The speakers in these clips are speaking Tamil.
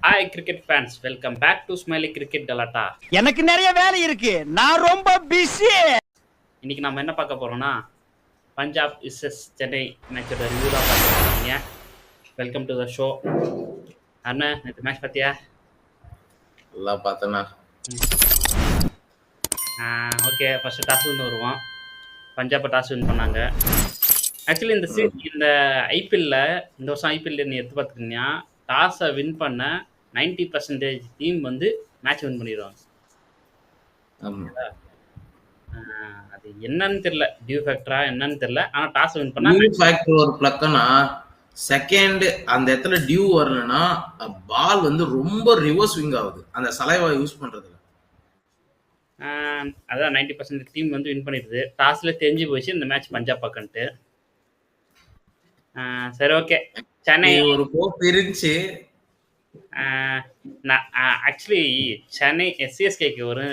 Hi cricket fans, welcome back to smiley cricket கலாட்டா. எனக்கு நிறைய வேலை இருக்கு, நான் ரொம்ப பிஸி. இன்னைக்கு நம்ம என்ன பார்க்க போறோம்னா, பஞ்சாப் விசஸ் சென்னை மேட்சோட ரிவ்யூ தான் பார்க்க போறீங்க. Welcome to the show. அண்ணா, நேற்று மேட்ச் பார்த்தியா? எல்லாம் பார்த்தேண்ணா. ஓகே, ஃபர்ஸ்ட் டாஸ்லேருந்து வருவோம். பஞ்சாப் டாஸ் வின் பண்ணாங்க. ஆக்சுவலி இந்த ஐபிஎல்ல இந்த வருஷம் ஐபிஎல்ல நீ எடுத்து பார்த்துக்கிட்டீங்கன்னா, டாஸை வின் பண்ண 90% டீம் வந்து மேட்ச் வின் பண்ணிடுவாங்க. அது என்னன்னு தெரியல, டியூ ஃபேக்டரா என்னன்னு தெரியல. ஆனா டாஸ் வின் பண்ணா டியூ ஃபேக்டர் ஒரு பிளக்கனா செகண்ட் அந்த இடத்துல டியூ வரலன்னா பால் வந்து ரொம்ப ரிவர்ஸ் ஸ்விங் ஆகுது அந்த சலைவா யூஸ் பண்றதுல. அதான் 90% டீம் வந்து வின் பண்ணிடுது. டாஸ்ல தெரிஞ்சு போச்சு இந்த மேட்ச் பஞ்சாப் பக்கன்ட்டு. சரி, ஓகே. சென்னை ஒரு கோப் இருந்துச்சு. ஆக்சுவலி சென்னை சிஎஸ்கேக்கு ஒரு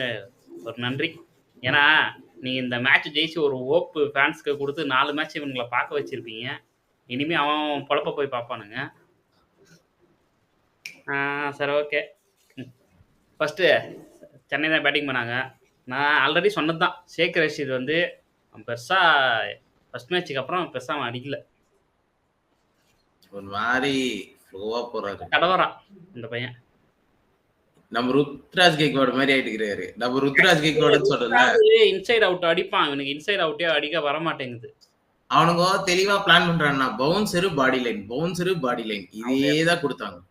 நன்றி. ஏன்னா நீங்க இந்த மேட்ச் ஜெயிச்சு ஒரு ஓப்பு ஃபேன்ஸ்க்கு கொடுத்து 4 மேட்ச் இவங்களை பார்க்க வச்சிருப்பீங்க. இனிமே அவன் பொழப்ப போய் பார்ப்பானுங்க. சரி, ஓகே. ஃபர்ஸ்ட் சென்னை தான் பேட்டிங் பண்ணாங்க. நான் ஆல்ரெடி சொன்னது தான், ஷேக் ரஷீத் வந்து பெருசா ஃபர்ஸ்ட் மேட்சுக்கு அப்புறம் பெருசா அவன் அடிக்கல. ஒரு மாதிரி ஃப்ளோவா போறாரு, கடவரான் இந்த பையன். நம்ம ருத்ராஜ் கேக்வாட் மாதிரி ஆயிட்டுக்கிறாரு. நம்ம ருத்ராஜ் கேக்வாட் சொல்றல, இன்சைட் அவுட் அடிப்பான். இவனுக்கு இன்சைட் அவுட்டே அடிக்க வர மாட்டேங்குது. அவனுங்க தெளிவா பிளான் பண்றான்னா பவுன்சரு பாடி லைன் இதேதான் கொடுத்தாங்க.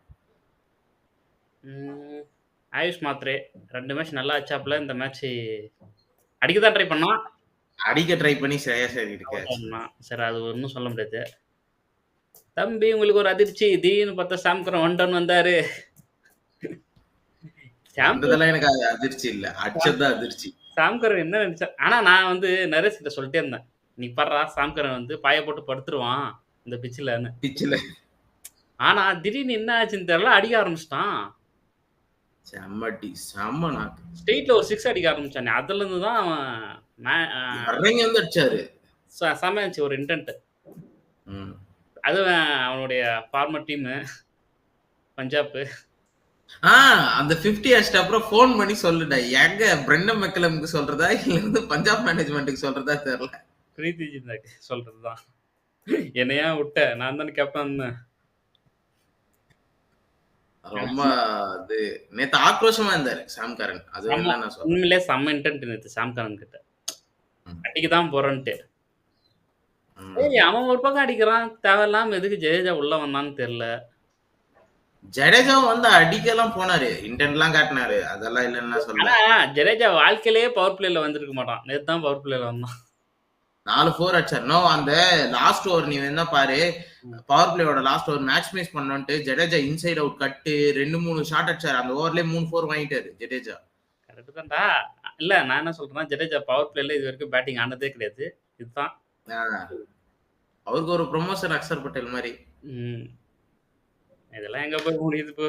ஆயுஷ் மாத்ரே 2 மேட்ச் நல்லா ஆச்சாப்ல. இந்த மேட்ச் அடிக்கதான் ட்ரை பண்ணான், அடிக்க ட்ரை பண்ணி சரியா சரி இருக்கு. சரி, அது ஒன்றும் சொல்ல முடியாது. தம்பி, உங்களுக்கு ஒரு அதிர்ச்சி. திடீர்னு பார்த்தா சாம் கரன் 1 ரன் வந்தாரு. எனக்கு அது அதிர்ச்சி இல்ல, அடிச்சதுதான் அதிர்ச்சி. சாம் கரன் என்ன நினைச்சா, ஆனா நான் வந்து நரேஷ் கிட்ட சொல்லிட்டே இருந்தேன், நீ படுறா சாம் கரன் வந்து பாய போட்டு படுத்துருவான் இந்த பிச்சில். ஆனா திடீர்னு என்ன ஆச்சுன்னு தெரியல, அடிக்க ஆரம்பிச்சிட்டான். ஸ்ட்ரெயிட்ல ஒரு 6 அடிக்க ஆரம்பிச்சானே, அதுல இருந்து தான் அவன் அடிச்சாரு. சமைச்சு ஒரு இன்டென்ட். அது அவனுடைய ஃபார்மர் டீம் பஞ்சாப். அந்த 50 அடிச்சிட்ட அப்புறம் போன் பண்ணி சொல்லுடா, எங்க பிரெண்டன் மெக்கலமுக்கு சொல்றதா இல்ல வந்து பஞ்சாப் மேனேஜ்மெண்ட்டுக்கு சொல்றதா தெரியல. பிரீத்தி ஜிந்தாக்கு சொல்றதுதான். என்னையா விட்ட, நான் தானே கேப்டன். ரொம்ப அது நேத்து ஆக்ரோஷமா இருந்தாரு சாம் கரன். அது நான் சொல்றேன், உண்மையிலே செம்ம இன்டென்ட் நேத்து சாம் கரன் கிட்ட. அடிக்கதான் போறேன்ட்டு அவன் ஒரு பக்கம் அடிக்கிறான். தேவையில்லாம எதுக்கு ஜடேஜா உள்ள வந்தான்னு தெரியல. ஜடேஜா வந்து அடிக்கலாம் போனாரு, இன்டென்ட்லாம் காட்டினாரு, அதெல்லாம் இல்லைன்னா சொல்ல. ஜடேஜா வாழ்க்கையிலேயே பவர் பிளேல வந்திருக்க மாட்டான், நேத்து தான் பவர் பிளேல வந்தான். 4 4 அடிச்சார். நோ, அந்த லாஸ்ட் ஓவர் நீ என்ன பாரு, பவர் பிளேயோட லாஸ்ட் ஓவர் மேட்ச் மிஸ் பண்ணோன்ட்டு Jadeja inside out cut 2-3 shot அடிச்சாரு. அந்த ஓவர்லயே 3-4 வாங்கிட்டாரு ஜடேஜா. கரெக்ட் தான்டா. இல்ல, நான் என்ன சொல்றேன்னா, ஜடேஜா பவர் பிளேல இது வரைக்கும் பேட்டிங் ஆனதே கிடையாது. இதுதான் அவருக்கு ஒரு ப்ரொமோஷன் அக்ஷர் பட்டேல் மாதிரி. இதெல்லாம் எங்க போய் முடியுது இப்போ.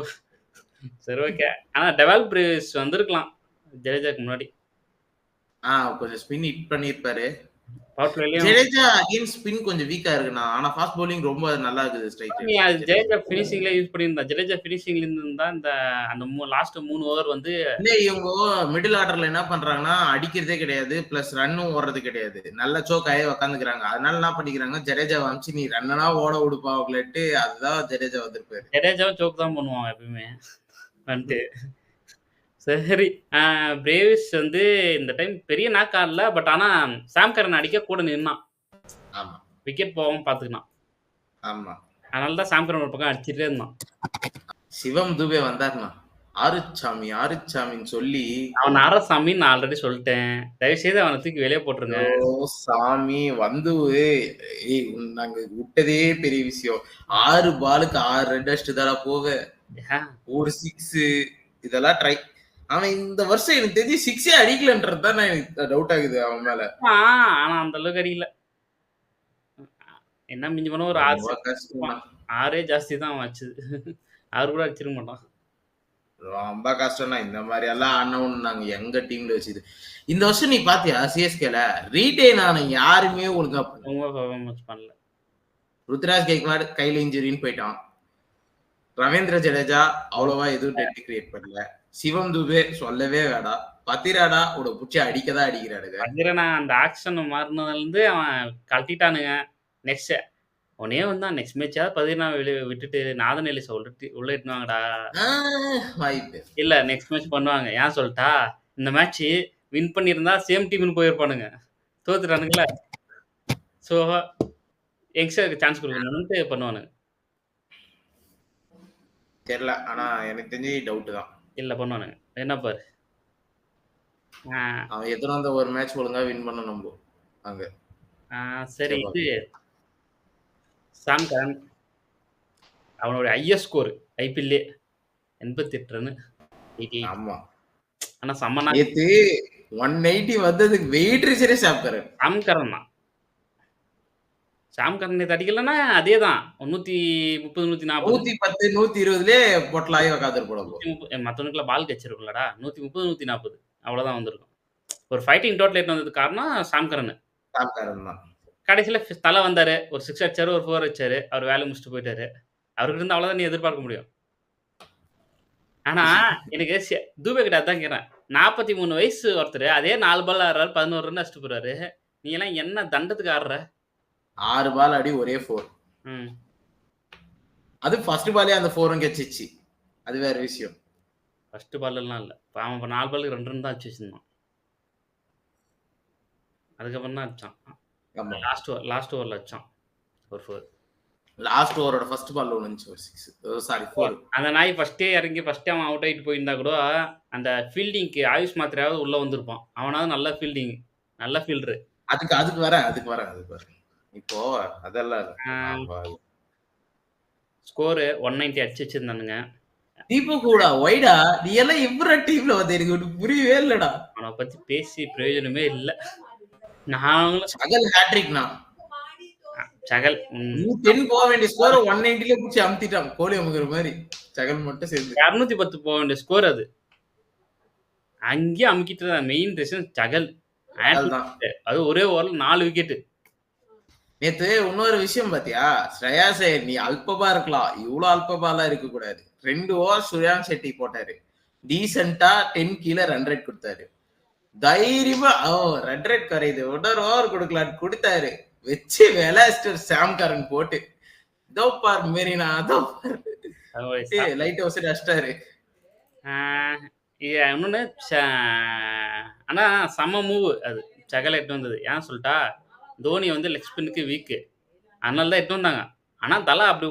சரி, ஓகே. ஆனா டெவால் பிரேவிஸ் வந்திருக்கலாம் ஜடேஜாக்கு முன்னாடி. கொஞ்சம் ஸ்பின் ஹிட் பண்ணிருப்பாரு. ஜடேஜா அகைன் ஸ்பின் கொஞ்சம் வீக்கா இருக்குண்ணா. ஆனா ஃபாஸ்ட் பவுலிங் ரொம்ப நல்லா இருக்குது. ஸ்ட்ரைக் ஜடேஜா ஃபினிஷிங்ல யூஸ் பண்ணியிருந்தா. ஜடேஜா ஃபினிஷிங்ல இருந்தா இந்த அந்த லாஸ்ட் 3 ஓவர் வந்து இவங்க மிடில் ஆர்டர்ல என்ன பண்றாங்கன்னா அடிக்கிறதே கிடையாது, பிளஸ் ரன்னும் ஓடுறது கிடையாது. நல்ல சோக் ஆகி உட்காந்துக்கிறாங்க. அதனால என்ன பண்ணிக்கிறாங்க, ஜடேஜா அமிச்சு நீ ரன்னா ஓட விடுப்பா அவங்களட்டு. அதுதான் ஜடேஜா வந்திருப்பாரு. ஜடேஜாவும் சோக் தான் பண்ணுவான் எப்பயுமே வந்துட்டு. சரி, பிரேவிஸ் வந்து இந்த டைம் பெரிய நாக் ஆடல. பட் ஆனா சாம் கரன் அடிக்க கூட நின்னான். ஆமா, விக்கெட் போகாம பாத்துக்கினான். ஆமா, அதனாலதான் சாம் கரன் ஒரு பக்கம் அடிச்சுட்டே இருந்தான். சிவம் துபே வந்தாருண்ணா, ஆறுச்சாமின்னு சொல்லி. அவன் ஆரசாமின்னு நான் ஆல்ரெடி சொல்லிட்டேன். தயவு செய்து அவனை தூக்கி வெளியே போட்டுருங்க. சாமி வந்து நாங்க விட்டதே பெரிய விஷயம். 6 பாலுக்கு 6 ரன் அடிச்சுட்டு தாடா போக, ஒரு 6 இதெல்லாம் ட்ரை. அவன் இந்த வருஷம் எனக்கு தெரிஞ்சு 6 அடிக்கலன்றதுதான் எனக்கு டவுட் ஆகுது அவன் மேல. ஆனா அந்த அளவுக்கு அடிக்கல. என்ன மிஞ்சி போன ஒரு 6 ஜாஸ்தி தான் வச்சுது. 6 கூட அடிச்சிருக்க மாட்டான். ரொம்ப கஷ்டம்னா இந்த மாதிரி எல்லாம் ஆனவன்னு நாங்க எங்க டீம்ல வச்சுது. இந்த வருஷம் நீ பாத்தியா சிஎஸ்கேல ரீடைன் ஆன யாருமே ஒழுங்கா பண்ணல. ருத்ராஜ் கேக்வாட் கையில இன்ஜுரின்னு போயிட்டான். ரவீந்திர ஜடேஜா அவ்வளவா எதுவும் டெட் கிரியேட் பண்ணல. சிவம் துபே சொல்லவே வேண்டாம். பத்திராடா உட புடிச்சு அடிக்கதான் அடிக்கிறானுங்க. பத்திரனா அந்த ஆக்ஷன் மாறினதுலேருந்து அவன் கழட்டிட்டானுங்க. நெக்ஸ்ட் உடனே வந்தான் நெக்ஸ்ட் மேட்சாவது பதினா விட்டுட்டு நாதன் எலிச உள்ள இட்டுவாங்கடா. வாய்ப்பு இல்ல நெக்ஸ்ட் மேட்ச் பண்ணுவாங்க. ஏன் சொல்லிட்டா இந்த மேட்ச் வின் பண்ணியிருந்தா சேம் டீம்னு போயிருப்பானுங்க. தோத்துட்டானுங்களே. ஸோ யங்ஸ்டருக்கு சான்ஸ் கொடுக்கணும்னு பண்ணுவானுங்க. தெரியல. ஆனா எனக்கு தெரிஞ்சு டவுட் தான். இல்ல பண்ணுவானுங்க. என்ன பாரு அவன் எத்தனை அந்த ஒரு மேட்ச் ஒழுங்கா வின் பண்ண நம்போ அங்க. சரி இது சாம் கரன் அவனோட ஹையஸ்ட் ஸ்கோர் ஐபிஎல்லே 88 ரன். ஆமா. ஆனா சம்மனா நேத்து 180 வந்ததுக்கு வெயிட் ரிசரே சாம் கரன் தான். சாம் கரன் நேற்று அடிக்கலன்னா அதே தான் 130 140 110 120லயே பொட்டலாகி உட்காந்துரு போடும். மற்றவனுக்குலாம் பால் கச்சிருக்குல்லடா 130 140 அவ்வளோதான் வந்திருக்கும். ஒரு ஃபைட்டிங் டோட்டல் எட்டு வந்தது காரணம் சாம் கரன் தான். கடைசியில் தலை வந்தார், ஒரு 6 அடிச்சாரு, ஒரு 4 அடிச்சாரு, அவர் வேலை முடிச்சுட்டு போயிட்டாரு. அவருக்கு இருந்து அவ்வளோதான் நீ எதிர்பார்க்க முடியும். ஆனால் எனக்கு தூபே கிட்ட அதான் கேட்குறேன். 43 வயசு ஒருத்தர் அதே 4 பால் ஆடுறாரு, 11 ரன் அடிச்சுட்டு போறாரு. நீ எல்லாம் என்ன தண்டத்துக்கு ஆடுற? 6 பால் அடி ஒரே 4. அது ஃபர்ஸ்ட் பாலே அந்த 4 கெச்சிச்சு. அது வேற விஷயம். ஃபர்ஸ்ட் பால் எல்லாம் இல்லை. அவன் 4 பாலுக்கு 2 ரன் தான் அடிச்சு வச்சிருந்தான். அதுக்கப்புறம் தான் அடிச்சான். லாஸ்ட் ஓவரில் அடிச்சான் ஒரு 4. லாஸ்ட் ஓவரோட ஃபர்ஸ்ட் பால் ஒன்று ஒரு 6 சாரி 4. அந்த நாய் ஃபர்ஸ்டே இறங்கி ஃபர்ஸ்டே அவன் அவுட் ஆகிட்டு போயிருந்தா கூட அந்த ஃபீல்டிங்க்கு ஆயுஷ் மாத்திரையாவது உள்ள வந்திருப்பான். அவனாவது நல்ல ஃபீல்டிங், நல்ல ஃபீல்டரு. அதுக்கு வரேன். இப்போ அதெல்லாம் ஸ்கோரு 190 அடிச்சு வச்சிருந்தானுங்க. தீபு கூட ஒய்டா நீ எல்லாம் எவ்வளோ டீம்ல வந்து எனக்கு புரியவே இல்லடா. அவனை பத்தி பேசி பிரயோஜனமே இல்லை. நாங்களும் சகல் ஹேட்ரிக்னா சகல் 10 போக வேண்டிய ஸ்கோர் 190ல பிடிச்சி அமுத்திட்டான். கோலி அமுக்குற மாதிரி சகல் மட்டும் சேர்ந்து 210 போக வேண்டிய ஸ்கோர். அது அங்கேயே அமுக்கிட்டு மெயின் ரீசன் சகல். அது ஒரே ஓவரில் 4 விக்கெட்டு. நேத்து இன்னொரு விஷயம் பாத்தியா, ஸ்ரேயாஸ் ஐயர் நீ அல்பபா இருக்கலாம், இவ்வளவு அல்பபாலாம் இருக்க கூடாது. 2 ஓவர் சுயான் செட்டி போட்டாரு, டீசென்டா 10 கீழே ரன் ரேட் கொடுத்தாரு. தைரியமா ரன் ரேட் குறையுது, 1 ஓவர் கொடுக்கலான்னு கொடுத்தாரு. வச்சு வெலாஸ்டர் சாம் கரன் போட்டு இதோ பார் மெரினா அதோ லைட் ஹவுஸ் அடிச்சிட்டாரு. இன்னொன்னு ஆனா செம்ம மூவ் அது சகல எட்டு வந்தது. ஏன் சொல்லிட்டா தோனி வந்து லெக் ஸ்பின்னுக்கு வீக்கு, அதனால தான் எட்டு வந்தாங்க. ஆனா தலா அப்படி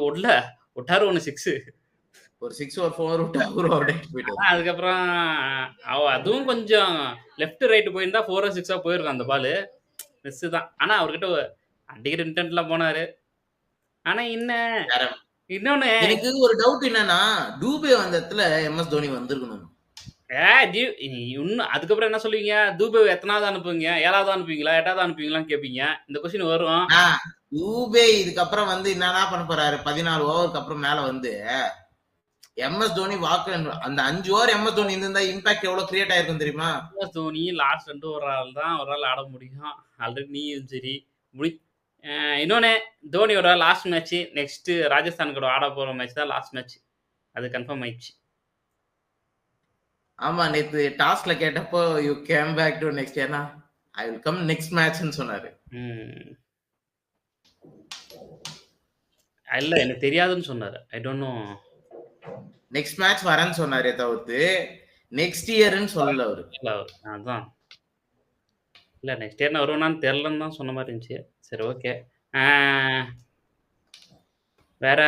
விட்டாரு 1 6 ஒரு 6 ஒரு 4 விட்டு அதுக்கப்புறம் அதுவும் கொஞ்சம் லெஃப்ட் ரைட்டு போயிருந்தா 4 6 போயிருக்கும் அந்த பால். மிஸ் தான். ஆனா அவர்கிட்ட அடிக்கிற இன்டென்ட்லாம் போனாரு. ஆனா இன்னொன்னு எனக்கு ஒரு டவுட் என்னன்னா, டூபே வந்த இடத்துல எம்எஸ் தோனி வந்திருக்கணும். இன்னும் அதுக்கப்புறம் என்ன சொல்லுவீங்க, தூபே எத்தனாவது அனுப்புவீங்க, 7வது அனுப்புவீங்களா 8வது அனுப்புவீங்களான்னு கேட்பீங்க. இந்த கொஸ்டின் வரும். டூபே இதுக்கப்புறம் வந்து என்னன்னா பண்ண போறாரு, 14 ஓவருக்கு அப்புறம் மேல வந்து எம்எஸ் தோனி வாக்கு அந்த 5 ஓவர் எம்எஸ் தோனி இருந்தா இம்பாக்ட் எவ்வளவு கிரியேட் ஆயிருக்கும் தெரியுமா? எம்எஸ் தோனி லாஸ்ட் 2 ஒரு ஆள் தான் ஒரு ஆள் ஆட முடியும். ஆல்ரெடி நீயும் சரி இன்னொன்னு தோனி ஒரு லாஸ்ட் மேட்ச், நெக்ஸ்ட் ராஜஸ்தான் கூட ஆட போற மேட்ச் தான் லாஸ்ட் மேட்ச். அது கன்ஃபார்ம் ஆயிடுச்சு. ஆமா, நேத்து டாஸ்க்ல கேட்டப்போ you came back to next ஏனா ஐ வில் கம் நெக்ஸ்ட் மேட்ச்னு சொன்னாரு. இல்ல எனக்கு தெரியாதுன்னு சொன்னாரு. I don't know. Next match வரேன்னு சொன்னாரே தவிர்த்து நெக்ஸ்ட் இயர்னு சொல்லல அவரு. அதான் இல்ல நெக்ஸ்ட் இயர் வருவானான்னு தெரியலன்னு தான் சொன்ன மாதிரி இருந்துச்சு. சரி ஓகே. வேற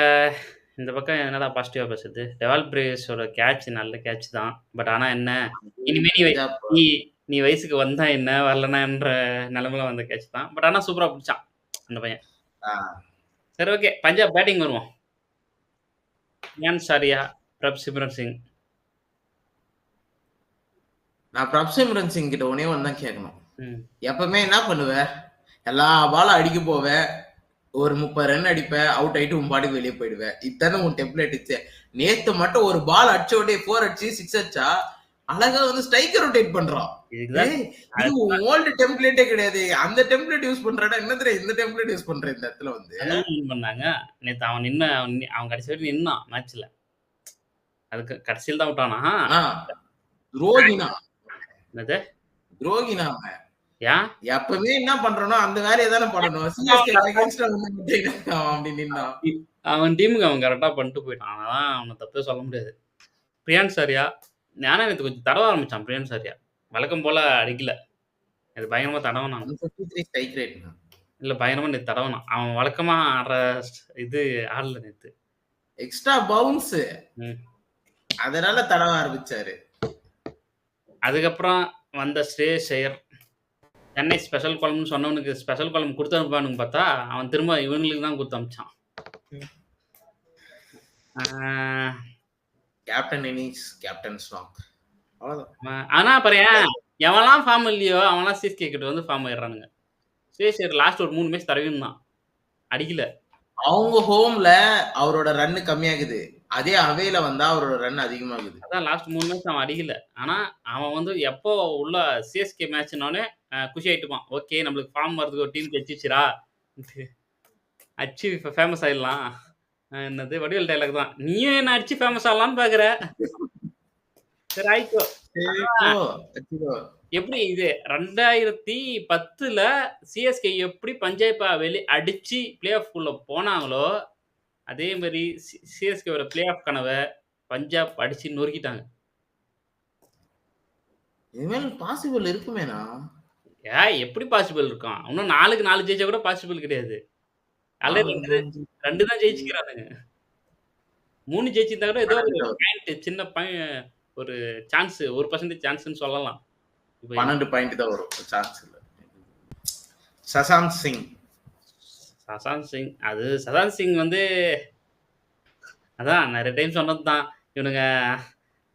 இந்த பக்கம் என்னடா பாசிட்டிவா பேசுறது, டெவால் பிரேஸோட கேட்ச் நல்ல கேட்ச் தான். பட் ஆனா என்ன இனிமே நீ வயசுக்கு வந்தா என்ன வரலனான்ற நிலைமையில வந்த கேட்ச் தான். பட் ஆனா சூப்பரா பிடிச்சான் அந்த பையன். சரி ஓகே, பஞ்சாப் பேட்டிங் வருவோம். சாரியா பிரப்சிம்ரன் சிங். நான் பிரப்சிம்ரன் சிங் கிட்ட ஒன்னே ஒன்னு தான் கேட்கணும். எப்பவுமே என்ன பண்ணுவ, எல்லா பாலும் அடிக்க போவ, ஒரு 30 ரன் அடிப்ப, அவுட் ஆயிட்டு உன் பாட்டுக்கு வெளியே போயிடுவேன். இத்தனை உன் டெம்ப்ளேட். நேத்து மட்டும் ஒரு பால் அடிச்ச உடனே 4 அடிச்சு 6 அடிச்சா அழகா வந்து ஸ்ட்ரைக்கர் ரொட்டேட் பண்றான். இது ஓல்டு டெம்ப்ளேட்டே கிடையாது. அந்த டெம்ப்ளேட் யூஸ் பண்றடா, என்ன தெரியும் இந்த டெம்ப்ளேட் யூஸ் பண்ற இந்த இடத்துல வந்து பண்ணாங்க. நேத்து அவன் கடைசி வரைக்கும் நின்னான் மேட்ச்ல. அதுக்கு கடைசியில தான் விட்டானா? ஆ துரோகினா என்னது? துரோகினா அவன். ஏன்? எப்பவுமே என்ன பண்றானோ அந்த வேலையை தானே பண்ணணும். சிஎஸ்கே அகைன்ஸ்டா அப்படி நின்னா அவன் டீமுக்கு அவன் கரெக்டா பண்ணிட்டு போயிட்டான். அதான் அவன தப்பே சொல்ல முடியாது. பிரியான்ஸ் ஆர்யா நானே நேத்து கொஞ்சம் தடவ ஆரம்பிச்சான் பிரியான்ஸ் ஆர்யா. வழக்கம் போல அடிக்கல. அது பயங்கரமா தடவுனான். 153 ஸ்ட்ரைக் ரேட். இல்ல பயங்கரமா நேத்து தடவுனான். அவன் வழக்கமா ஆடுற இது ஆடல நேத்து. Extra bounce. ம். அதனால தடவ ஆரம்பிச்சாரு. அதுக்கப்புறம் வந்த ஸ்ரேயஸ் ஐயர். சென்னை ஸ்பெஷல் குழம்புன்னு சொன்னவனுக்கு ஸ்பெஷல் குழம்பு குடுத்து அனுப்புவானுன்னு பார்த்தா, அவன் திரும்ப இவனுங்களுக்கு தான் குடுத்து அனுப்பிச்சான். ஆ கேப்டன் இன்னிங்ஸ் கேப்டன் ஸ்ட்ராங். அவ்வளவுதான். ஆனா பாரேன், எவன்லாம் ஃபார்ம் இல்லையோ அவன்லாம் சிஎஸ்கே கிட்ட வந்து ஃபார்ம் ஆயிடுறானுங்க. ஸ்ரேயஸ் ஐயர் லாஸ்ட் ஒரு 3 மேட்ச் தடவிருந்தான். அடிக்கல. அவங்க ஹோம்ல அவரோட ரன் கம்மியாகுது. அதே அவேல வந்தா அவரோட ரன் அதிகமாகுது. அதான் லாஸ்ட் 3 மேட்ச் அவன் அடிக்கல. ஆனா அவன் வந்து எப்போ உள்ள சிஎஸ்கே மேட்ச்னோனே குஷி ஆயிட்டுப்பான். ஓகே நம்மளுக்கு ஃபார்ம் வரதுக்கு ஒரு டீம் கிடைச்சிச்சுடா. அடிச்சு ஃபேமஸ் ஆயிடலாம். என்னது வடிவேல் டயலாக் தான். நீயும் என்ன அடிச்சு ஃபேமஸ் ஆகலான்னு பாக்குற. சரி ஆயிக்கோ. எப்படி இது 2010ல சிஎஸ்கே எப்படி பஞ்சாபா அடிச்சு பிளே ஆஃப் குள்ள போனாங்களோ அதே மாதிரி சிஎஸ்கேவோட பிளே ஆஃப் கனவை பஞ்சாப் அடிச்சு நொறுக்கிட்டாங்க. இனிமேல் பாசிபிள் இருக்குமேனா? எப்படி பாசிபிள் இருக்கும்? இன்னும் 4க்கு 4 ஜெயிச்சா கூட பாசிபிள் கிடையாது. அல்ல 2 தான் ஜெயிச்சுக்கிறானுங்க. 3 ஜெயிச்சிருந்தா கூட ஏதோ ஒரு பாயிண்ட் சின்ன ஒரு சான்ஸ் 1% சான்ஸ்னு சொல்லலாம். 12 பாயிண்ட் தான் வரும். சான்ஸ் இல்ல. சசாந்த் சிங். அது சசாந்த் சிங் வந்து அதான் நிறைய டைம் சொன்னதுதான். இவனுங்க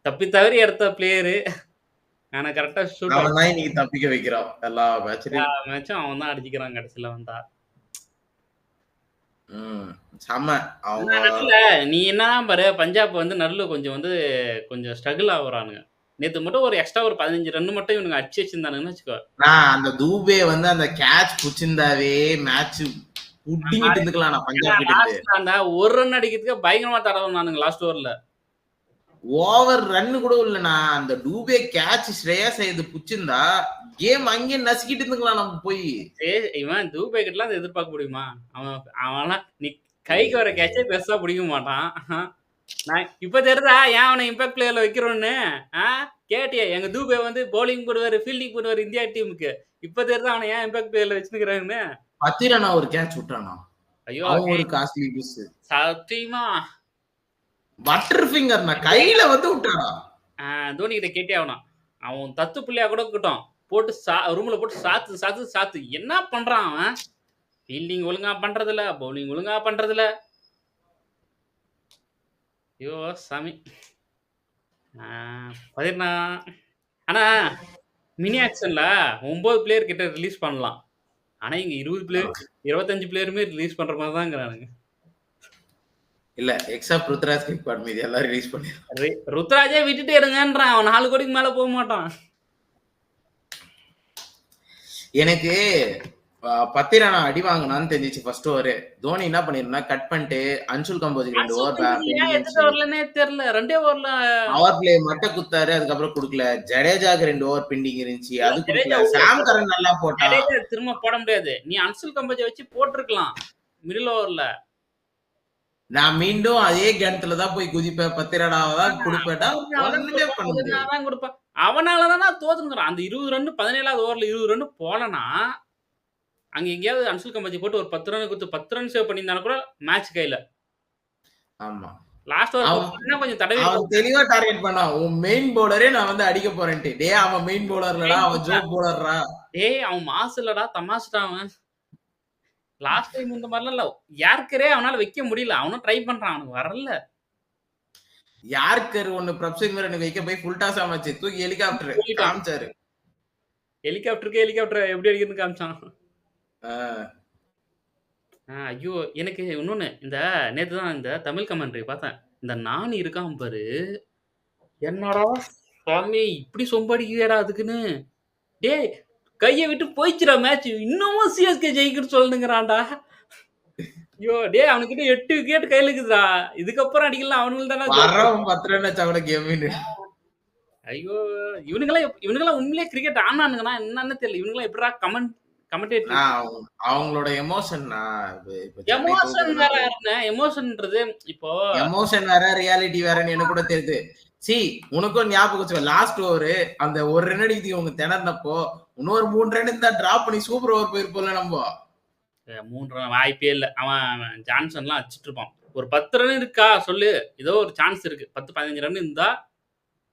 தப்பி தவறி எடுத்த பிளேயரு. ஆனா கரெக்டா ஷூட் அவன் தான் இன்னைக்கு தப்பிக்க வைக்கிறான். எல்லா மேட்சும் அவன் தான் அடிச்சுக்கிறான் கடைசியில வந்தா. நீ என்னதான் பாரு பஞ்சாப் வந்து நல்ல கொஞ்சம் ஸ்ட்ரகிள் ஆகுறானுங்க. நேத்து மட்டும் ஒரு எக்ஸ்ட்ரா ஒரு 15 ரன் மட்டும் இவனுங்க அடிச்சு வச்சிருந்தானுங்கன்னு வச்சுக்கோ. அந்த தூபே வந்து அந்த கேட்ச் புடிச்சிருந்தாவே மேட்ச் புட்டிங்கிட்டு இருந்துக்கலாம். நான் பஞ்சாப் கிட்ட ஒரு ரன் அடிக்கிறதுக்கு பயங்கரமா தடவுனானுங்க லாஸ்ட் ஓவர்ல. ஓவர் ரன் கூட இல்லனா அந்த டூபே கேட்ச் ஸ்ரேயஸ் ஐயர் புடிச்சிருந்தா கேம் அங்கே நசுக்கிட்டு இருந்துக்கலாம். நம்ம போய் இவன் தூபே கிட்டலாம் அதை எதிர்பார்க்க முடியுமா? அவன்லாம் நீ கைக்கு வர கேட்சே பெருசா பிடிக்க மாட்டான். நான் இப்ப தெரியுதா ஏன் அவனை இம்பாக்ட் பிளேயர்ல வைக்கிறோன்னு? கேட்டியா எங்க தூபே வந்து பவுலிங் போடுவாரு ஃபீல்டிங் போடுவாரு இந்தியா டீமுக்கு. இப்ப தெரியுதா அவனை ஏன் இம்பாக்ட் பிளேயர்ல வச்சுக்கிறாங்கன்னு? 10 ரன் ஒரு கேட்ச் விட்டானா? ஐயோ ஒரு காஸ்ட்லி மிஸ். சத்தியமா பட்டர் ஃபிங்கர் நான் கையில வந்து விட்டானா? தோனி கிட்ட கேட்டே அவன் தத்து பிள்ளையா கூட இருக்கட்டும். போட்டு ரூம்ல போட்டு சாத்து என்ன பண்றான் அவன்? ஃபீல்டிங் ஒழுங்கா பண்றதில்ல, பவுலிங் ஒழுங்கா பண்றதில்ல. ஐயோ சாமி. ஆனா மினி ஆக்ஷன்ல 9 பிளேயர் கிட்ட ரிலீஸ் பண்ணலாம். ஆனா இங்க 20 பிளேயர் 25 பிளேயருமே ரிலீஸ் பண்ற மாதிரி தான் இருக்கிறானுங்க. இல்ல எக்ஸப்ட் ருத்ராஜ் கிரிக்பாட் மீதி எல்லாம் ரிலீஸ் பண்ணி ருத்ராஜே விட்டுட்டே இருங்கன்றான். அவன் 4 கோடிக்கு மேல போக மாட்டான். எனக்கு 10 ரன் அடி வாங்கினான்னு தெரிஞ்சிச்சு ஃபர்ஸ்ட் ஓவர். தோனி என்ன பண்ணிருந்தா கட் பண்ணிட்டு அன்சுல் கம்போஜுக்கு 2 ஓவர் வரலனே தெரியல. 2 ஓவர்ல பவர் பிளே மட்டும் குத்தாரு. அதுக்கப்புறம் கொடுக்கல. ஜடேஜாக்கு 2 ஓவர் பெண்டிங் இருந்துச்சு. அது கொடுக்கல. சாம் கரன் நல்லா போட்டான். திரும்ப போட முடியாது. நீ அன்சுல் கம்போஜை வச்சு போட்டுருக்கலாம் மிடில் ஓவர்ல. நான் மீண்டும் அதே கிணத்துல தான் போய் குதிப்பேன். 10 ரனாவதான் கொடுப்பேன். அவனாலதானா தோத்துங்கிறான். அந்த 20 ரன் 17வது ஓவர்ல 20 ரன் போலனா அங்க எங்கேயாவது அன்சுல் கம்போஜி போட்டு ஒரு 10 ரன் கொடுத்து 10 ரன் சேவ் பண்ணியிருந்தாலும் கூட மேட்ச் கையில. ஆமா லாஸ்ட் ஓவர் கொஞ்சம் தடவை அவன் தெளிவா டார்கெட் பண்ணான். உன் மெயின் பவுலரே நான் வந்து அடிக்க போறேன்ட்டு. டேய் அவன் மெயின் பவுலர்லடா, அவன் ஜோக் பவுலர்ரா. டேய் அவன் மாஸ் இல்லடா, தமாசுடா அவன். லாஸ்ட் டைம் இந்த மாதிரிலாம் இல்ல. யார்க்கரே அவனால வைக்க முடியல. அவனும் ட்ரை பண்றான். அவனுக்கு வரல. யார்க்கர் ஒன்னு பிரப்சிங் மேரன் வைக்க போய் ஃபுல் டாஸ் ஆமாச்சு. தூக்கி ஹெலிகாப்டர் காமிச்சாரு. ஹெலிகாப்டர் எப்படி அடிக்குதுன்னு காமிச்சான். ஐயோ எனக்கு இன்னொன்னு இந்த நேத்து தான் இந்த தமிழ் கமெண்ட்ரி பார்த்தேன். இந்த நான் இருக்கான் பாரு. என்னடா சாமி இப்படி சொம்படிக்கிறா அதுக்குன்னு. டேய் கையை விட்டு போயிச்சுடா மேட்ச். இன்னமும் சிஎஸ்கே ஜெயிக்குன்னு சொல்லுங்கிறான்டா. ஐயோ! டேய் அவனுக்கிட்ட 8 விக்கெட் கையில இருக்குதுடா. இதுக்கப்புறம் அடிக்கலாம் அவனுங்களுக்கு தானே வரவன் 10 ரன் அடிச்சா கூட கேம்னு. ஐயோ! இவனுங்கலாம் உண்மையிலேயே கிரிக்கெட் ஆடுனானுங்கன்னா என்னன்னு தெரியல. இவனுங்கலாம் எப்படிடா கமெண்டேட்டர் அவங்களோட எமோஷன்னா இப்ப சென்னை எமோஷன் வேற தோக்குறோம். யாருங்க? எமோஷன்ன்றது இப்போ எமோஷன் வேற, ரியாலிட்டி வேறன்னு எனக்கு கூட தெரியுது. உனக்கும் ஞாபகம் வச்சுக்கோ. லாஸ்ட் ஓவரு அந்த 1 ரன் அடிக்கிறதுக்கு இவங்க திணறினப்போ, இன்னொரு 3 ரன் இருந்தா டிராப் பண்ணி சூப்பர் ஓவர் போயிருப்போம்ல நம்ம. 3 ரன் வாய்ப்பே இல்ல. அவன் ஜான்சன்லாம் அடிச்சிட்டு இருப்பான். ஒரு 10 ரன் இருக்கா சொல்லு. ஏதோ ஒரு சான்ஸ் இருக்கு. 10, 15 ரன் இருந்தா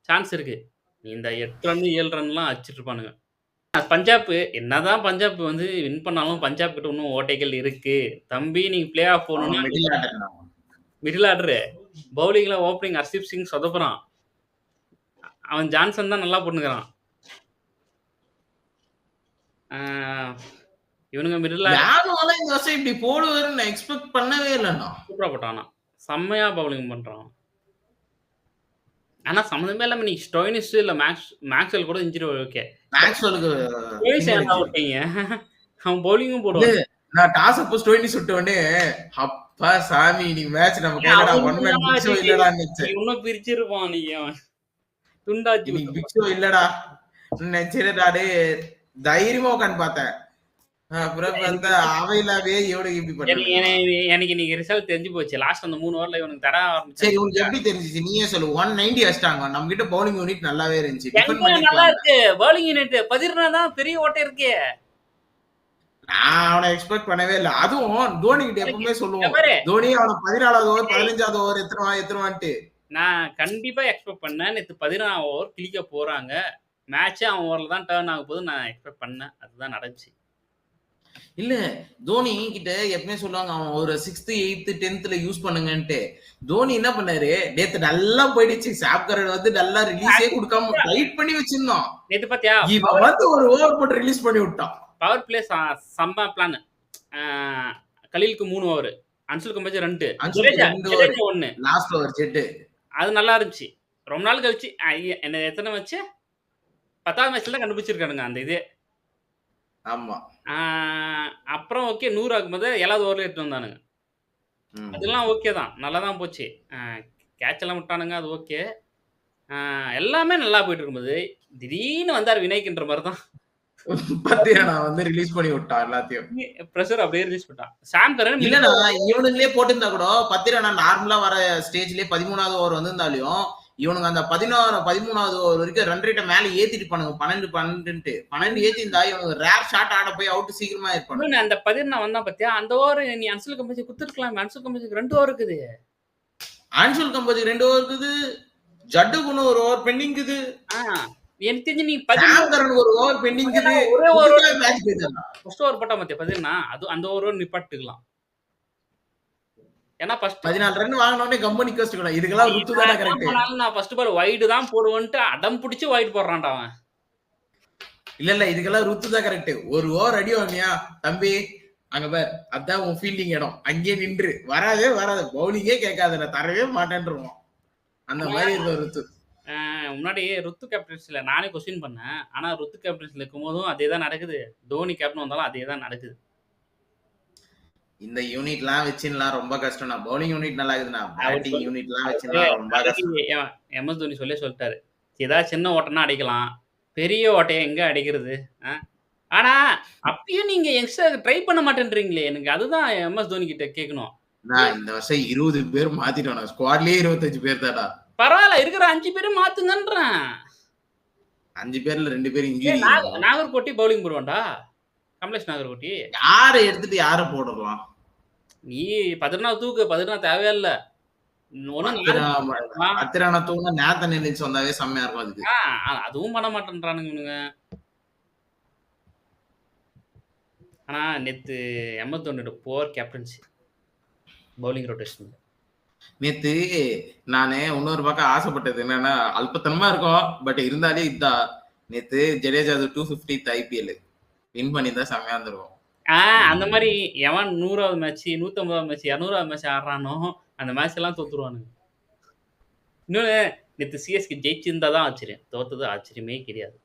சான்ஸ் இருக்கு. நீ இந்த 8 ரன், 7 ரன்லாம் அடிச்சிட்டு இருப்பானுங்க. பஞ்சாப் என்னதான் பஞ்சாப் வந்து வின் பண்ணாலும் பஞ்சாப் கிட்ட இன்னும் ஓட்டைகள் இருக்கு. தம்பி நீங்க பிளே ஆஃப் போகணும்னா மிடில் ஆர்டர் நம்ம. Middle order. பவுலிங்ல ஓப்பனிங் ஹர்ஷீப் சிங் சொதப்புறான். அவன் ஜான்சன் தான் நல்லா போட்டுக்கிறான். இவனுங்க மிடில் யாரும் இந்த வருஷம் இப்படி போடுவாருன்னு நான் எக்ஸ்பெக்ட் பண்ணவே இல்லைண்ணா. சூப்பரா போட்டானா. செம்மையா பவுலிங் பண்றான். ஆனா சம்மந்தமே இல்லாம நீ ஸ்டோயினிஸ் இல்ல மேக்ஸ்வெல் கூட இன்ஜுரி ஓகே. மேக்ஸ்வெலுக்கு ஸ்டோயினிஸ் ஏன்டா விட்டீங்க? அவன் பவுலிங்கும் போடுவான். நான் டாஸ் அப்போ ஸ்டோயினி சுட்ட உடனே அப்பா சாமி நீ மேட்ச் நம்ம கையிலடா ஒன் மேன் பிக் ஷோ இல்லடா நினைச்சேன். இன்னும் பிரிச்சிருப்பான் நீ அவன் துண்டாச்சு நீ பிக் ஷோ இல்லடா நினைச்சேடா. தைரியமா உட்காந்து பார்த்தேன். அப்புறம் பார்த்தா அவையிலாவே இவனுக்கு இப்படி பண்ணி எனக்கு இன்னைக்கு ரிசல்ட் தெரிஞ்சு போச்சு. லாஸ்ட் அந்த 3 ஓவர்ல இவனுக்கு தர ஆரம்பிச்சு. சரி உனக்கு எப்படி தெரிஞ்சிச்சு? நீயே சொல்லு. 190 அடிச்சிட்டாங்க. நம்ம கிட்ட பவுலிங் யூனிட் நல்லாவே இருந்துச்சு. நல்லா இருக்கு பவுலிங் யூனிட். பதிர்னா தான் பெரிய ஓட்டை இருக்கே. நான் அவனை எக்ஸ்பெக்ட் பண்ணவே இல்லை. அதுவும் தோனி கிட்ட எப்பவுமே சொல்லுவோம், தோனி அவனை 14வது ஓவர் 15வது ஓவர் எத்தனை நான் கண்டிப்பா எக்ஸ்பெக்ட் பண்ணேன். நேற்று 14 ஓவர் கிளிக்க போறாங்க. மேட்சே அவன் ஓவர்ல தான் டர்ன் ஆக போது நான் எக்ஸ்பெக்ட் பண்ணேன். அதுதான் நடந்துச்சு. இல்ல தோனி கிட்ட எப்பவுமே சொல்லுவாங்க அவன் ஒரு 6th 8th 10th use பண்ணுங்கன்ட்டு. Dhoni என்ன பண்ணாரு, நேத்து நல்லா போயிடுச்சு. சாப்கரன் வந்து நல்லா ரிலீஸே கொடுக்காம டைட் பண்ணி வச்சிருந்தோம். நேத்து பாத்தியா இவன் வந்து ஒரு ஓவர் போட்டு ரிலீஸ் பண்ணி விட்டான். பவர் பிளே செம்ம பிளான். கலீலுக்கு 3 over, Anshul Kamboj 2, 1 last over ஜெட். அது நல்லா இருந்துச்சு. ரொம்ப நாள் கழிச்சு என்ன எத்தனை வச்சு 10வது மேட்ச்ல தான் கண்டுபிடிச்சிருக்கானுங்க அந்த இது. ஆமா. அப்புறம் ஓகே 100 ஆகும்போது 7வது ஓவர்ல எடுத்து வந்தானுங்க. அதெல்லாம் ஓகே தான், நல்லா தான் போச்சு. கேட்ச் எல்லாம் விட்டானுங்க, அது ஓகே. எல்லாமே நல்லா போயிட்டு இருக்கும்போது திடீர்னு வந்தார் விநாயக்ன்ற மாதிரி தான். பாத்தியா நான் வந்து ரிலீஸ் பண்ணி விட்டான் எல்லாத்தையும். பிரஷர் அப்படியே ரிலீஸ் பண்ணிட்டான். சாம் கரன் இல்லனா இவனுங்களே போட்டுருந்தா கூட பாத்தியா நான் நார்மலா வர ஸ்டேஜ்லயே 13வது ஓவர் வந்திருந்தாலும் இவனுங்க அந்த 13வது ஓவர் வரைக்கும் ரன் ரேட்டை மேல ஏத்திட்டு பண்ணுங்க. 12 ஏத்தி இருந்தா இவனுங்க ரேர் ஷாட் ஆட போய் அவுட் சீக்கிரமா இருப்பாங்க. அந்த 14 வந்தா பாத்தியா அந்த ஓவர் நீ அன்சுல் கம்பேஜ் குடுத்துருக்கலாம். அன்சுல் கம்பேஜ்க்கு 2 ஓவர் இருக்குது. அன்சுல் கம்பேஜ்க்கு 2 ஓவர் இருக்குது. ஜட்டுக்கு ஒரு ஓவர் பெண்டிங் இருக்குது. எனக்கு தெரிஞ்சு நீ ஒரு ஓவர் பெண்டிங் இருக்குது. ஒரே ஓவர் மேட்ச் போயிடலாம். ஃபர்ஸ்ட் ஓவர் போட்டா பாத்தியா 14 அது அந்த ஓவர் நிப்பாட்டுக்கலாம். ஏன்னா ஃபர்ஸ்ட் 14 ரன் வாங்குனோனே கம்பெனி கோஸ்ட் இதுக்கெல்லாம் ருத்து தான கரெக்ட். நான் ஃபர்ஸ்ட் பால் வைடு தான் போடுவேன்ட்டு அடம் பிடிச்சு வைடு போடுறான்டா அவன். இல்ல இதுக்கெல்லாம் ருத்து தான் கரெக்ட். ஒரு ஓவர் அடி வாங்கியா தம்பி அங்க பார் அதான் உன் ஃபீல்டிங் இடம், அங்கேயே நின்று வராதே பவுலிங்கே கேட்காத நான் தரவே மாட்டேன்ருவோம். அந்த மாதிரி இருக்க ருத்து. முன்னாடி ருத்து கேப்டன்சில நானே கொஸ்டின் பண்ணேன். ஆனா ருத்து கேப்டன்சில இருக்கும்போதும் அதே தான் நடக்குது. தோனி கேப்டன் வந்தாலும் அதே தான் நடக்குது. இந்த யூனிட்லாம் வச்சுலாம் ரொம்ப கஷ்டம். நான் பவுலிங் யூனிட் நல்லா இருக்குதுண்ணா. பேட்டிங் யூனிட்லாம் வச்சுலாம் ரொம்ப கஷ்டம். எம்எஸ் தோனி சொல்லிட்டாரு, ஏதாவது சின்ன ஓட்டனா அடிக்கலாம், பெரிய ஓட்டையை எங்க அடிக்கிறது. ஆனா அப்பயும் நீங்க யங்ஸ்டர் ட்ரை பண்ண மாட்டேன்றீங்களே. எனக்கு அதுதான் எம்எஸ் தோனி கிட்ட கேட்கணும். நான் இந்த வருஷம் 20 பேர் மாத்திட்டோம். ஸ்குவாட்லயே 25 பேர் தாடா. பரவாயில்ல இருக்கிற 5 பேரும் மாத்துங்கன்றேன். 5 பேர்ல 2 பேர் இன்ஜூரி. நாகர்கோட்டி பவுலிங் போடுவான்டா. கமலேஷ் நாகர்கோட்டி யாரை எடுத்துட்டு யாரை போடலாம்? நீ 14 தூக்கு 14 தேவையில்ல. வந்தாவே செம்மையா இருக்கும் அதுக்கு. அதுவும் பண்ண மாட்டேன்றானுங்க இவனுங்க. ஆனா நேத்து எம்எஸ் தோனியோட போர் கேப்டன்சி பவுலிங் ரொட்டேஷன். நேத்து நானே இன்னொரு பக்கம் ஆசைப்பட்டது என்னன்னா அல்பத்தனமா இருக்கும். பட் இருந்தாலே இதுதான் நேத்து ஜடேஜா 250th IPL வின் பண்ணியிருந்தா செம்மையா இருந்திருக்கும். அந்த மாதிரி எவன் 100வது மேட்ச் 150வது மேட்ச் 200வது மேட்ச் ஆடுறானோ அந்த மேட்ச் எல்லாம் தோத்துருவானுங்க. இன்னொன்னு நேற்று சிஎஸ்கே ஜெயிச்சிருந்தா தான் ஆச்சரியம். தோத்தது ஆச்சரியமே கிடையாது.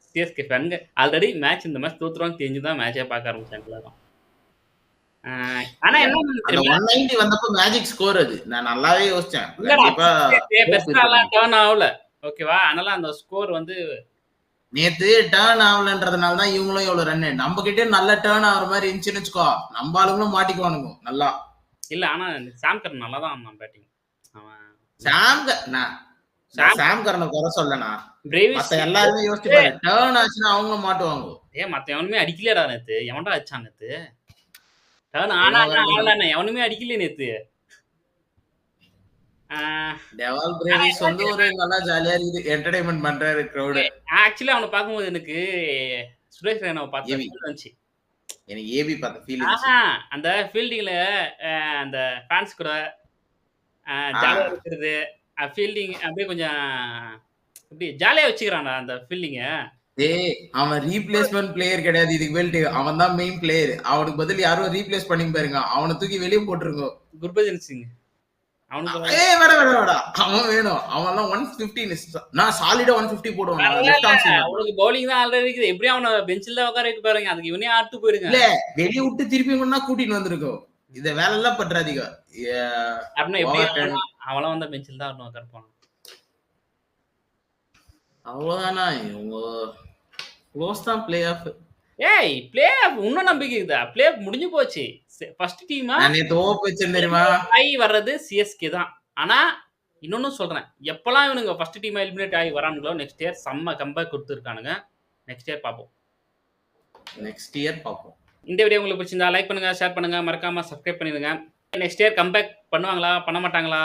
சிஎஸ்கே ஃபேனுங்க ஆல்ரெடி மேட்ச் இந்த மேட்ச் தோத்துருவாங்க தெரிஞ்சுதான் மேட்சே பார்க்க ஆரம்பிச்சாங்க எல்லாரும். ஆ, ஆனா என்ன அந்த தெரியுமா? 190 வந்தப்ப மேஜிக் ஸ்கோர் அது. நான் நல்லாவே யோசிச்சேன். இல்லடா கண்டிப்பா ஹோப் பெருசாலாம் இருக்குன்னு. டர்ன் ஆகல. ஓகேவா? அதனால அந்த ஸ்கோர் வந்து நேத்து டர்ன் ஆகலன்றதுனால தான் இவங்களும் இவ்வளவு ரன். நம்ம கிட்ட நல்ல டர்ன் ஆகுற மாதிரி இருந்துச்சுன்னு வச்சுக்கோ, நம்ம ஆளுங்களும் மாட்டிக்குவானுங்க நல்லா. இல்ல ஆனா சாம் கரன் நல்லா தான் ஆடுனான் பேட்டிங். அவன் நான் சாம் சாம் கரனை குறை சொல்லனா. பிரேவிஸ் மத்த எல்லாருமே யோசிச்சு பாரு. டர்ன் ஆச்சுன்னா அவங்களும் மாட்டுவாங்க. மத்த எவனுமே அடிக்கலையாடா நேத்து. எவன்டா அடிச்சான் நேத்து? டர்ன் அது ஆனா என்னவோ என்ன கரெக்ட் தான். ஆடல என்ன எவனுமே அடிக்கலையே நேத்து. ஆ, டெவால் ஆனா பிரேவிஸ் என்ன வந்து ஒரு நல்லா ஜாலியா இருக்குது. என்டர்டைன்மெண்ட் பண்றாரு கிரௌட. ஆக்சுவலி அவன பார்க்கும்போது எனக்கு சுரேஷ் ரெய்னாவ பார்த்த ஏவி. ஃபீல் வந்துச்சு. எனக்கு ஏபி பார்த்த ஃபீல் இருந்துச்சு. ஆஹா! அந்த ஃபீல்டிங்ல அந்த ஃபேன்ஸ் கூட ஆ. ஜாலியா இருக்கிறது, ஃபீல்டிங் அப்படியே கொஞ்சம் எப்படி ஜாலியா வச்சுக்கிறான்டா அந்த ஃபீல்டிங்க. டேய் அவன் ரீப்ளேஸ்மென்ட் பிளேயர் கிடையாது இதுக்கு பெல்ட். அவன் தான் மெயின் பிளேயர். அவனுக்கு பதில் யாரும் ரீப்ளேஸ் பண்ணி பாருங்க. அவனை தூக்கி வெளியே போட்டுருங்க. குர்பஜன் சிங். அவனுக்கு ஏய் வேடா. அவன் வேணும். அவன்லாம் 150 நான் சாலிடா 150 போடுவான். லெஃப்ட் பரவால்ல. Arm spinner. அவனுக்கு பவுலிங் தான் ஆல்ரெடி இருக்குது. எப்படியும் அவன பெஞ்சில தான் உட்கார வைக்க பாருங்க. அதுக்கு இவனே ஆட்டு போயிருங்க. இல்ல வெளிய விட்டு திருப்பி கொண்டா கூட்டிட்டு வந்திருக்கோம். இந்த வேலை எல்லாம் பண்றாதீங்க. அப்படின்னா எப்படியும் ஓவர் அவன்லாம் வந்தா பெஞ்சில தான் உட்காருப்பான். அவ்வளவுதானா இவங்க க்ளோஸ் தான் பிளே ஆஃப். ஏய் பிளே ஆஃப் இன்னும் நம்பிக்கை இருக்குதா? பிளே ஆஃப் முடிஞ்சு போச்சு. ஃபர்ஸ்ட் டீமா நான் நேத்து ஓப் வச்சேன் தெரியுமா? ஆகி வர்றது சிஎஸ்கே தான். ஆனா இன்னொன்னு சொல்றேன். எப்பலாம் இவனுங்க ஃபர்ஸ்ட் டீமா எலிமினேட் ஆகி வரானுங்களோ நெக்ஸ்ட் இயர் செம்ம கம்பேக் குடுத்துருக்கானுங்க. நெக்ஸ்ட் இயர் பார்ப்போம். நெக்ஸ்ட் இயர் பாப்போம். இந்த வீடியோ உங்களுக்கு பிடிச்சிருந்தா லைக் பண்ணுங்க, ஷேர் பண்ணுங்க, மறக்காம சப்ஸ்கிரைப் பண்ணிடுங்க. நெக்ஸ்ட் இயர் கம்பேக் பண்ணுவாங்களா? பண்ண மாட்டாங்களா?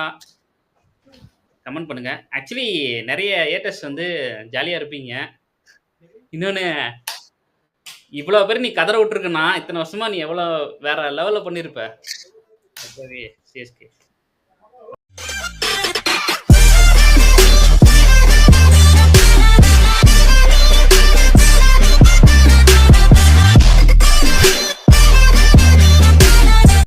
கமெண்ட் பண்ணுங்க. ஆக்சுவலி நெறைய ஏட்டர்ஸ் வந்து ஜாலியா இருப்பீங்க. இன்னொன்னு இவ்வளோ பேர் நீ கதற விட்டுருக்கன்னா, இத்தனை வருஷமா நீ எவ்வளோ வேற லெவல்ல பண்ணியிருப்ப. சிஎஸ்கே.